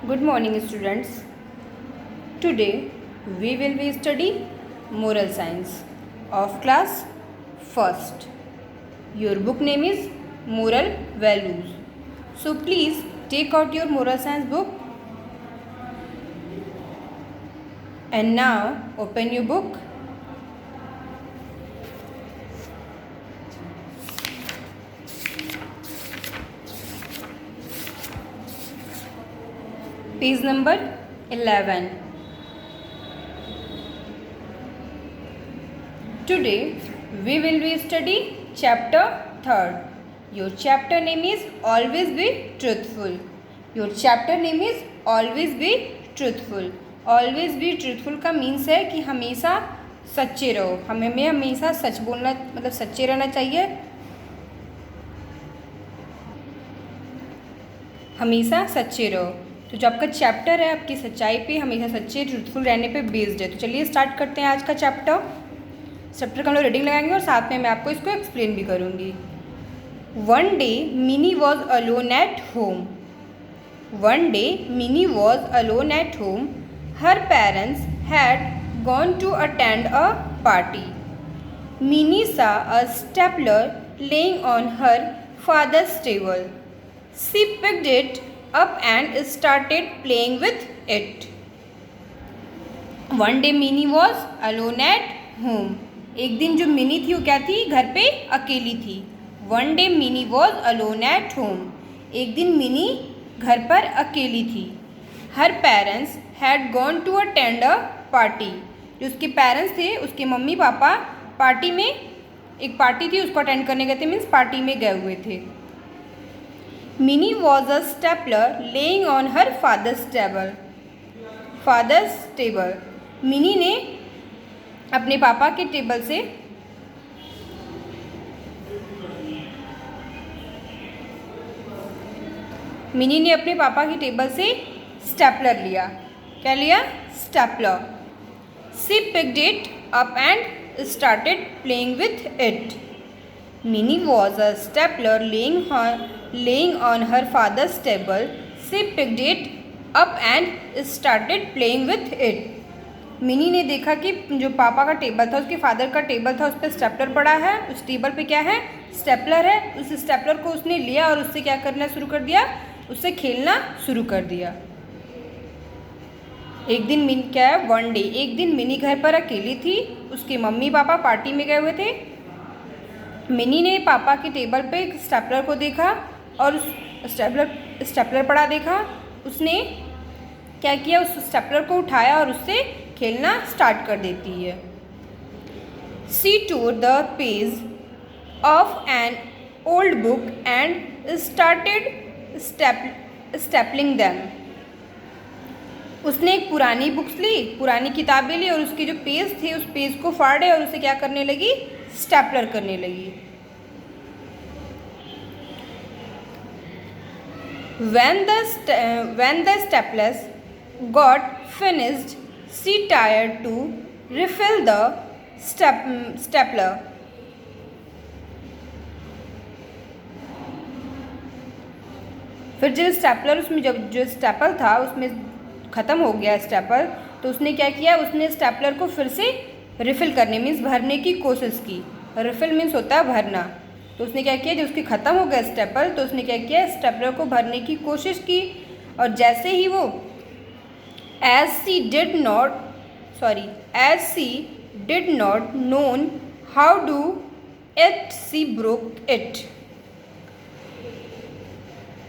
Good morning, students. Today we will be study moral science of class first. Your book name is Moral Values. So please take out your moral science book and now open your book. Page number 11. Today we will be study chapter 3rd. Your chapter name is Always Be Truthful. Your chapter name is Always Be Truthful. Always be truthful का means है कि हमेशा सच्चे रहो. हमें हमेशा सच बोलना मतलब सच्चे रहना चाहिए. हमेशा सच्चे रहो. तो जो आपका चैप्टर है आपकी सच्चाई पे हमेशा सच्चे ट्रूथफुल रहने पे बेस्ड है. तो चलिए स्टार्ट करते हैं आज का चैप्टर का हम लोग रीडिंग लगाएंगे और साथ में मैं आपको इसको एक्सप्लेन भी करूँगी. One day Mini was alone at home. One day Mini was alone at home. Her parents had gone to attend a party. Mini saw a stapler laying on her father's table. She picked it up and started playing with it. One day Minnie was alone at home. एक दिन जो mini थी वो क्या थी, घर पे अकेली थी. One day Minnie was alone at home. एक दिन मिनी घर पर अकेली थी. Her parents had gone to attend a party. जो उसके पेरेंट्स थे उसके मम्मी पापा पार्टी में एक पार्टी थी उसको अटेंड करने गए थे. मीन्स पार्टी में गए हुए थे. Minnie was a stapler laying on her father's table. Mini ने अपने पापा के टेबल से स्टेपलर लिया. क्या लिया? Stapler. She picked it up and started playing with it. Minnie was a stapler laying on her father's table. She picked it up and started playing with it. Mini ने देखा कि जो पापा का टेबल था उसके फादर का table था उस पर स्टेपलर पड़ा है. उस टेबल पे क्या है? स्टेपलर है. उस स्टेपलर को उसने लिया और उससे क्या करना शुरू कर दिया? उससे खेलना शुरू कर दिया. एक दिन क्या है? One day. एक दिन मिनी घर पर अकेली थी. उसके मम्मी पापा पार्टी में गए हुए थे. मिनी ने पापा के टेबल पे स्टेपलर को देखा और उस स्टेपलर पड़ा देखा. उसने क्या किया? उस स्टेपलर को उठाया और उससे खेलना स्टार्ट कर देती है. She tour the page of an old book and started stippling them. उसने एक पुरानी बुक्स ली, पुरानी किताबें ली और उसके जो पेज थे उस पेज को फाड़े और उसे क्या करने लगी? स्टेपलर करने लगी. When the staplers got finished, she tried to refill the stapler. फिर जब स्टेपलर उसमें जो स्टेपल था उसमें ख़त्म हो गया स्टेपल, तो उसने क्या किया? उसने स्टेपलर को फिर से रिफ़िल करने मीन्स भरने की कोशिश की. रिफ़िल मीन्स होता है भरना. तो उसने क्या किया? जब उसकी ख़त्म हो गया स्टेपल तो उसने क्या किया? स्टेपलर को भरने की कोशिश की. और जैसे ही वो as she did not known how do it she broke it.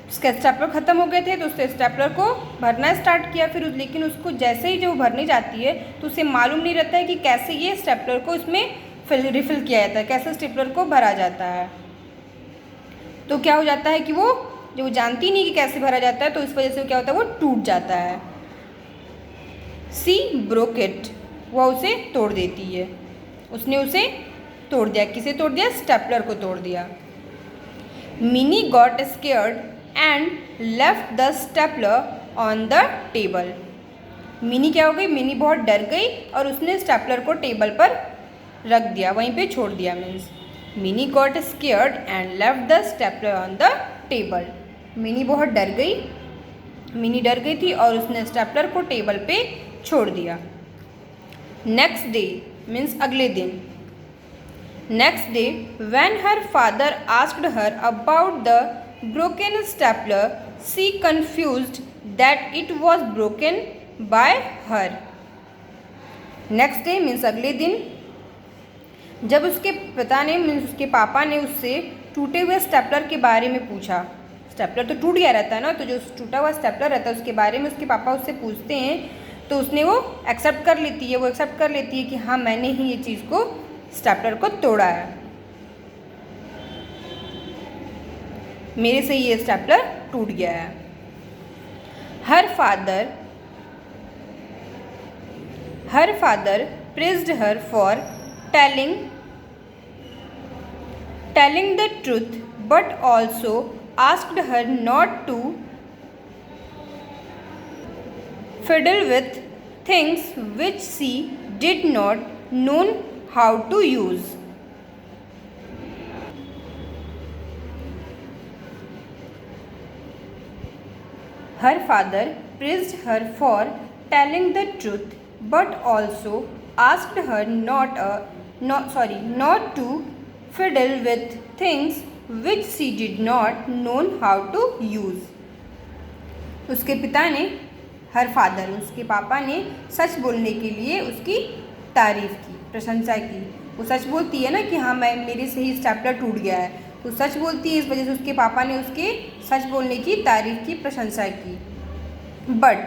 उसका स्टेपलर ख़त्म हो गए थे तो उसने स्टेपलर को भरना स्टार्ट किया. फिर लेकिन उसको जैसे ही जो भरने जाती है तो उसे मालूम नहीं रहता है कि कैसे ये स्टेपलर को इसमें रिफ़िल किया जाता है, कैसे स्टेपलर को भरा जाता है. तो क्या हो जाता है कि वो जानती नहीं कि कैसे भरा जाता है तो इस वजह से क्या होता है? वो टूट जाता है. सी ब्रोक इट. वह उसे तोड़ देती है. उसने उसे तोड़ दिया. किसे तोड़ दिया? स्टेपलर को तोड़ दिया. Mini got scared and left the stapler on the table. Mini क्या हो गई? मिनी बहुत डर गई और उसने स्टेपलर को टेबल पर रख दिया, वहीं पे छोड़ दिया. Means mini got scared and left the stapler on the table. Mini बहुत डर गई मिनी डर गई थी और उसने स्टेपलर को टेबल पे छोड़ दिया। नेक्स्ट डे मीन्स अगले दिन। Next day when her father asked her about the broken stapler she confused that it was broken by her. Next day means अगले दिन, जब उसके पिता ने मीन्स उसके पापा ने उससे टूटे हुए स्टेपलर के बारे में पूछा। स्टेपलर तो टूट गया रहता है ना, तो जो टूटा हुआ स्टेपलर रहता है उसके बारे में उसके पापा उससे पूछते हैं, तो उसने वो एक्सेप्ट कर लेती है, वो एक्सेप्ट कर लेती है कि हाँ मैंने ही ये चीज़ को स्टेपलर को तोड़ा है, मेरे से ये स्टेपलर टूट गया है। Her father praised her for telling the truth, but also asked her not to fiddle with things which she did not know how to use. Her father praised her for telling the truth, but also asked her not to fiddle with things which she did not know how to use. उसके पिता ने उसके पापा ने सच बोलने के लिए उसकी तारीफ़ की, प्रशंसा की। वो सच बोलती है ना कि हाँ मेरे से ही स्टेपलर टूट गया है, तो सच बोलती है, इस वजह से उसके पापा ने उसके सच बोलने की तारीफ़ की, प्रशंसा की। But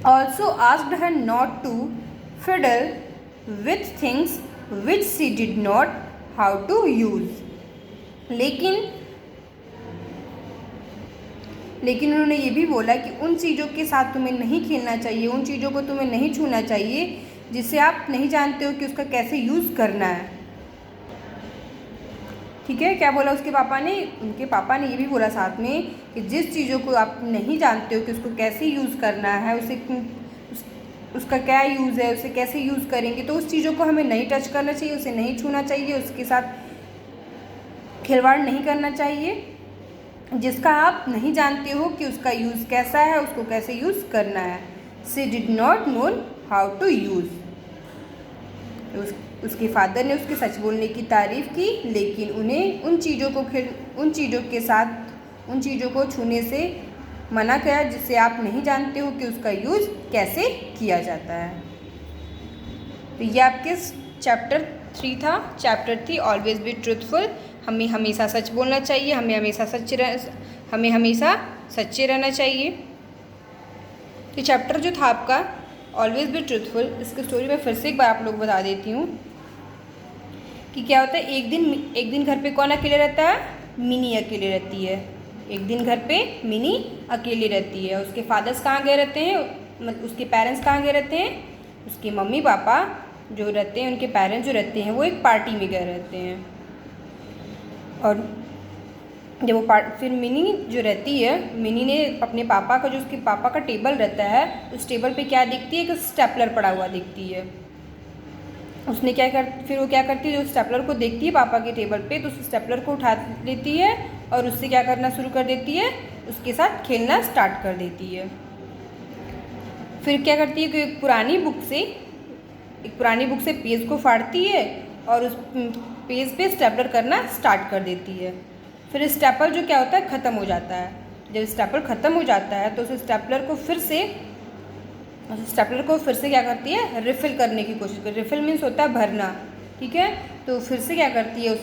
also asked her not to fiddle with things which she did not how to use. लेकिन उन्होंने ये भी बोला कि उन चीज़ों के साथ तुम्हें नहीं खेलना चाहिए, उन चीज़ों को तुम्हें नहीं छूना चाहिए जिससे आप नहीं जानते हो कि उसका कैसे यूज़ करना है। ठीक है, क्या बोला उसके पापा ने? उनके पापा ने ये भी बोला साथ में कि जिस चीज़ों को आप नहीं जानते हो कि उसको कैसे यूज़ करना है, उसका क्या यूज़ है, उसे कैसे यूज़ करेंगे, तो उस चीज़ों को हमें नहीं टच करना चाहिए, उसे नहीं छूना चाहिए, उसके साथ खिलवाड़ नहीं करना चाहिए जिसका आप नहीं जानते हो कि उसका यूज़ कैसा है, उसको कैसे यूज़ करना है। She did not know how to use. उसके फादर ने उसके सच बोलने की तारीफ़ की, लेकिन उन्हें उन चीज़ों को छूने से मना किया जिससे आप नहीं जानते हो कि उसका यूज़ कैसे किया जाता है। तो ये आपके चैप्टर 3 था। Chapter 3 always be truthful. हमें हमेशा सच बोलना चाहिए, हमें हमेशा सच्चे रहना चाहिए। तो चैप्टर जो था आपका ऑलवेज बी ट्रूथफुल, इसकी स्टोरी मैं फिर से एक बार आप लोग बता देती हूँ कि क्या होता है। एक दिन घर पे कौन अकेले रहता है? मिनी अकेले रहती है। एक दिन घर पे मिनी अकेली रहती है। उसके फादर्स कहाँ गए रहते हैं, मतलब उसके पेरेंट्स कहाँ गए रहते हैं? उसके मम्मी पापा जो रहते हैं, उनके पेरेंट्स जो रहते हैं वो एक पार्टी में गए रहते हैं। और जब वो फिर मिनी जो रहती है, मिनी ने अपने पापा का, जो उसके पापा का टेबल रहता है, उस टेबल पे क्या दिखती है कि स्टेपलर पड़ा हुआ दिखती है। फिर वो क्या करती है, जो स्टेपलर को देखती है पापा के टेबल पे, तो उस स्टेपलर को उठा लेती है और उससे क्या करना शुरू कर देती है, उसके साथ खेलना स्टार्ट कर देती है। फिर क्या करती है कि एक पुरानी बुक से पेज को फाड़ती है और उस पेज पे स्टेपलर करना स्टार्ट कर देती है। फिर स्टेपलर जो क्या होता है, ख़त्म हो जाता है। जब स्टेपलर ख़त्म हो जाता है तो उस स्टेपलर को फिर से क्या करती है, रिफ़िल करने की कोशिश करती है। रिफ़िल मीन्स होता है भरना, ठीक है। तो फिर से क्या करती है,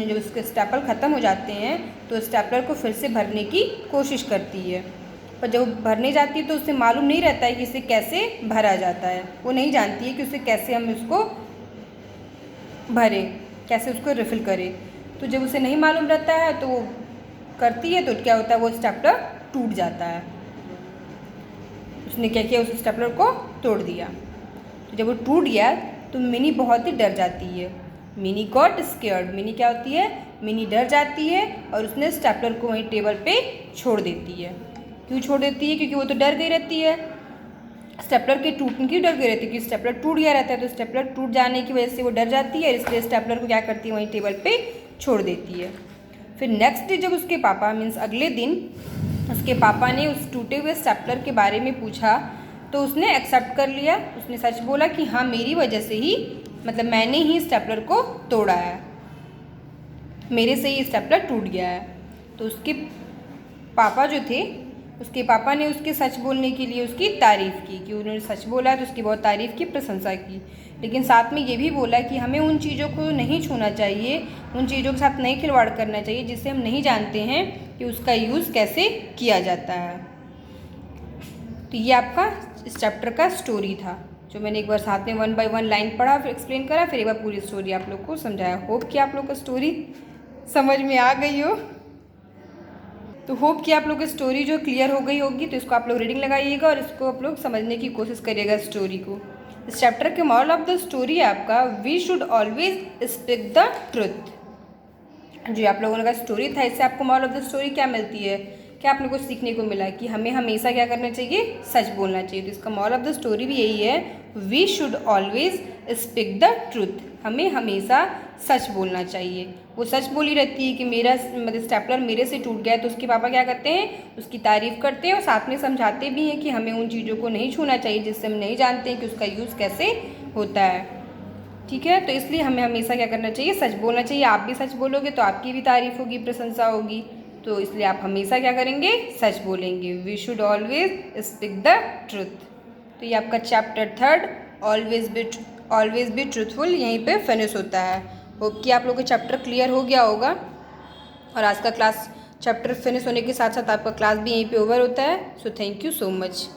जब उसके स्टेपलर ख़त्म हो जाते हैं तो स्टेपलर को फिर से भरने की कोशिश करती है। पर जब भरने जाती है तो उसे मालूम नहीं रहता है कि इसे कैसे भरा जाता है। वो नहीं जानती है कि उसे कैसे हम इसको भरें, कैसे उसको रिफ़िल करें। तो जब उसे नहीं मालूम रहता है तो वो करती है, तो क्या होता है, वो स्टेपलर टूट जाता है। उसने क्या किया, उस स्टेपलर को तोड़ दिया। तो जब वो टूट गया तो मिनी बहुत ही डर जाती है। Mini got scared. मिनी क्या होती है, मिनी डर जाती है और उसने स्टेपलर को वहीं टेबल पे छोड़ देती है। क्यों छोड़ देती है? क्योंकि वो तो डर गई रहती है। स्टेपलर के टूटने की डर गई रहती है, क्योंकि स्टेपलर टूट गया रहता है। तो स्टेपलर टूट जाने की वजह से वो डर जाती है, इसलिए स्टेपलर को क्या करती है, वहीं टेबल पे छोड़ देती है। फिर नेक्स्ट डे जब उसके पापा मीन्स अगले दिन उसके पापा ने उस टूटे हुए स्टेपलर के बारे में पूछा तो उसने एक्सेप्ट कर लिया। उसने सच बोला कि हाँ मेरी वजह से ही, मतलब मैंने ही स्टेपलर को तोड़ा है, मेरे से ही स्टेपलर टूट गया है। तो उसके पापा जो थे, उसके पापा ने उसके सच बोलने के लिए उसकी तारीफ़ की कि उन्होंने सच बोला है तो उसकी बहुत तारीफ़ की, प्रशंसा की। लेकिन साथ में ये भी बोला कि हमें उन चीज़ों को नहीं छूना चाहिए, उन चीज़ों के साथ नहीं खिलवाड़ करना चाहिए जिससे हम नहीं जानते हैं कि उसका यूज़ कैसे किया जाता है। तो ये आपका इस चैप्टर का स्टोरी था, जो मैंने एक बार साथ में 1 बाय 1 लाइन पढ़ा, फिर एक्सप्लेन करा, फिर एक बार पूरी स्टोरी आप लोग को समझाया। होप कि आप लोग को स्टोरी समझ में आ गई हो। तो होप कि आप लोग की स्टोरी जो क्लियर हो गई होगी। तो इसको आप लोग रीडिंग लगाइएगा और इसको आप लोग समझने की कोशिश करिएगा स्टोरी को। इस चैप्टर के मॉरल ऑफ द स्टोरी है आपका, we should always speak the truth. जो आप लोगों का स्टोरी था, इससे आपको मॉरल ऑफ द स्टोरी क्या मिलती है, क्या आप लोगों को सीखने को मिला कि हमें हमेशा क्या करना चाहिए, सच बोलना चाहिए। तो इसका मॉरल ऑफ द स्टोरी भी यही है, we should always speak the truth. हमें हमेशा सच बोलना चाहिए। वो सच बोली रहती है कि मेरा मतलब स्टेपलर मेरे से टूट गया है, तो उसके पापा क्या करते हैं, उसकी तारीफ़ करते हैं और साथ में समझाते भी हैं कि हमें उन चीज़ों को नहीं छूना चाहिए जिससे हम नहीं जानते हैं कि उसका यूज़ कैसे होता है। ठीक है, तो इसलिए हमें हमेशा क्या करना चाहिए, सच बोलना चाहिए। आप भी सच बोलोगे तो आपकी भी तारीफ़ होगी, प्रशंसा होगी। तो इसलिए आप हमेशा क्या करेंगे, सच बोलेंगे। We should always speak the truth. तो ये आपका चैप्टर 3 ऑलवेज बी ट्रूथफुल यहीं पे फिनिश होता है। होप कि आप लोगों को चैप्टर क्लियर हो गया होगा। और आज का क्लास चैप्टर फिनिश होने के साथ साथ आपका क्लास भी यहीं पे ओवर होता है। So thank you so much.